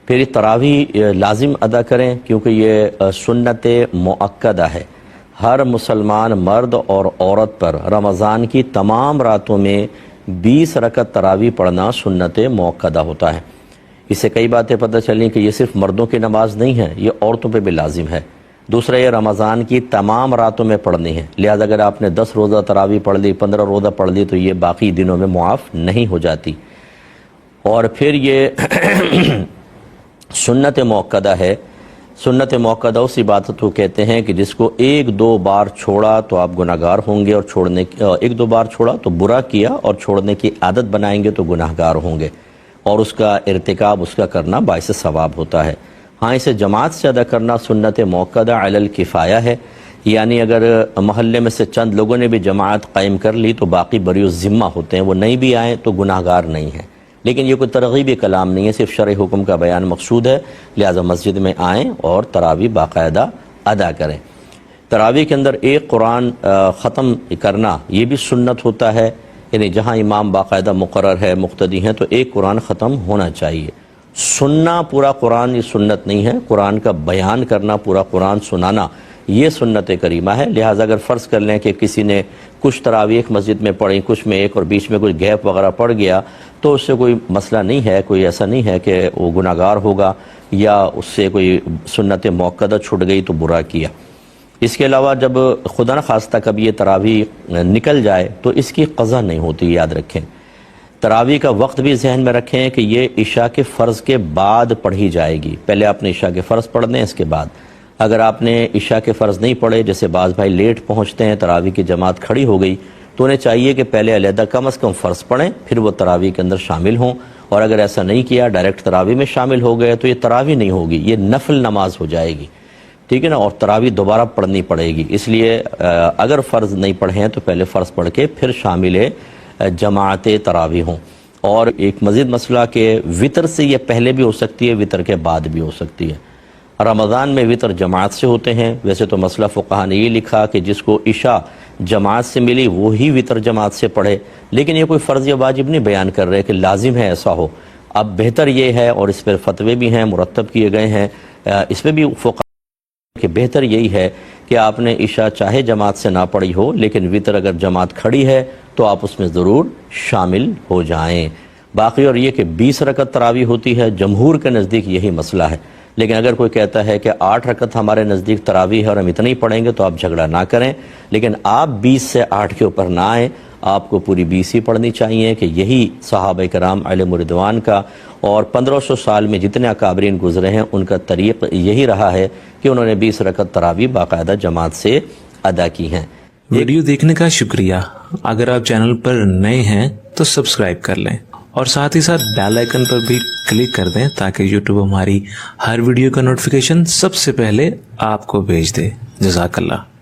پھر تراویح لازم ادا کریں کیونکہ یہ سنت مؤکدہ ہے۔ ہر مسلمان مرد اور عورت پر رمضان کی تمام راتوں میں 20 رکعت تراویح پڑھنا سنت مؤکدہ ہوتا ہے۔ اس سے کئی باتیں پتہ چلیں کہ یہ صرف مردوں کی نماز نہیں ہے، یہ عورتوں پہ بھی لازم ہے۔ دوسرا، یہ رمضان کی تمام راتوں میں پڑھنی ہے، لہذا اگر آپ نے 10 روزہ تراویح پڑھ لی، 15 روزہ پڑھ لی تو یہ باقی دنوں میں معاف نہیں ہو جاتی۔ اور پھر یہ سنت مؤکدہ ہے۔ سنت مؤکدہ اس عبادت کو کہتے ہیں کہ جس کو 1-2 بار چھوڑا تو آپ گناہگار ہوں گے، اور 1-2 بار چھوڑا تو برا کیا اور چھوڑنے کی عادت بنائیں گے تو گناہگار ہوں گے، اور اس کا ارتکاب، اس کا کرنا باعث ثواب ہوتا ہے۔ ہاں، اسے جماعت سے ادا کرنا سنت مؤکدہ علی الکفایہ ہے، یعنی اگر محلے میں سے چند لوگوں نے بھی جماعت قائم کر لی تو باقی بری الذمہ ہوتے ہیں، وہ نہیں بھی آئیں تو گناہگار نہیں ہیں۔ لیکن یہ کوئی ترغیبی کلام نہیں ہے، صرف شرع حکم کا بیان مقصود ہے، لہذا مسجد میں آئیں اور تراویح باقاعدہ ادا کریں۔ تراویح کے اندر ایک قرآن ختم کرنا یہ بھی سنت ہوتا ہے، یعنی جہاں امام باقاعدہ مقرر ہے، مقتدی ہیں، تو ایک قرآن ختم ہونا چاہیے۔ سننا پورا قرآن یہ سنت نہیں ہے، قرآن کا بیان کرنا، پورا قرآن سنانا یہ سنت کریمہ ہے۔ لہٰذا اگر فرض کر لیں کہ کسی نے کچھ تراویح ایک مسجد میں پڑھی، کچھ میں ایک، اور بیچ میں کوئی گیپ وغیرہ پڑ گیا تو اس سے کوئی مسئلہ نہیں ہے، کوئی ایسا نہیں ہے کہ وہ گناہگار ہوگا یا اس سے کوئی سنت مؤکدہ چھوٹ گئی تو برا کیا۔ اس کے علاوہ جب خدا نخواستہ کبھی یہ تراویح نکل جائے تو اس کی قضا نہیں ہوتی، یاد رکھیں۔ تراویح کا وقت بھی ذہن میں رکھیں کہ یہ عشاء کے فرض کے بعد پڑھی جائے گی، پہلے آپ نے عشاء کے فرض پڑھنے، اس کے بعد اگر آپ نے عشاء کے فرض نہیں پڑھے، جیسے بعض بھائی لیٹ پہنچتے ہیں، تراویح کی جماعت کھڑی ہو گئی، تو انہیں چاہیے کہ پہلے علیحدہ کم از کم فرض پڑھیں، پھر وہ تراویح کے اندر شامل ہوں۔ اور اگر ایسا نہیں کیا، ڈائریکٹ تراویح میں شامل ہو گئے تو یہ تراویح نہیں ہوگی، یہ نفل نماز ہو جائے گی، ٹھیک ہے نا، اور تراویح دوبارہ پڑھنی پڑے گی۔ اس لیے اگر فرض نہیں پڑھے ہیں تو پہلے فرض پڑھ کے پھر شامل جماعت تراویح ہوں۔ اور ایک مزید مسئلہ کہ وطر سے یہ پہلے بھی ہو سکتی ہے، وطر کے بعد بھی ہو سکتی ہے۔ رمضان میں وطر جماعت سے ہوتے ہیں، ویسے تو مسئلہ فقہا نے یہ لکھا کہ جس کو عشاء جماعت سے ملی وہی وطر جماعت سے پڑھے، لیکن یہ کوئی فرض یا واجب نہیں بیان کر رہے کہ لازم ہے ایسا ہو۔ اب بہتر یہ ہے، اور اس پر فتوے بھی ہیں، مرتب کیے گئے ہیں، اس میں بھی فقہا کہ بہتر یہی ہے کہ آپ نے عشاء چاہے جماعت سے نہ پڑھی ہو، لیکن وطر اگر جماعت کھڑی ہے تو آپ اس میں ضرور شامل ہو جائیں۔ باقی اور یہ کہ 20 رکعت تراویح ہوتی ہے، جمہور کے نزدیک یہی مسئلہ ہے، لیکن اگر کوئی کہتا ہے کہ 8 رکعت ہمارے نزدیک تراویح ہے اور ہم اتنا ہی پڑھیں گے تو آپ جھگڑا نہ کریں، لیکن آپ 20 سے 8 کے اوپر نہ آئیں، آپ کو پوری 20 ہی پڑھنی چاہیے، کہ یہی صحابہ کرام علیہم رضوان کا اور 1500 سال میں جتنے اکابرین گزرے ہیں ان کا طریق یہی رہا ہے کہ انہوں نے 20 رکعت تراویح باقاعدہ جماعت سے ادا کی ہیں۔ ویڈیو دیکھنے کا شکریہ۔ اگر آپ چینل پر نئے ہیں تو سبسکرائب کر لیں، اور ساتھ ہی ساتھ بیل آئیکن پر بھی کلک کر دیں تاکہ یوٹیوب ہماری ہر ویڈیو کا نوٹیفیکیشن سب سے پہلے آپ کو بھیج دے۔ جزاک اللہ۔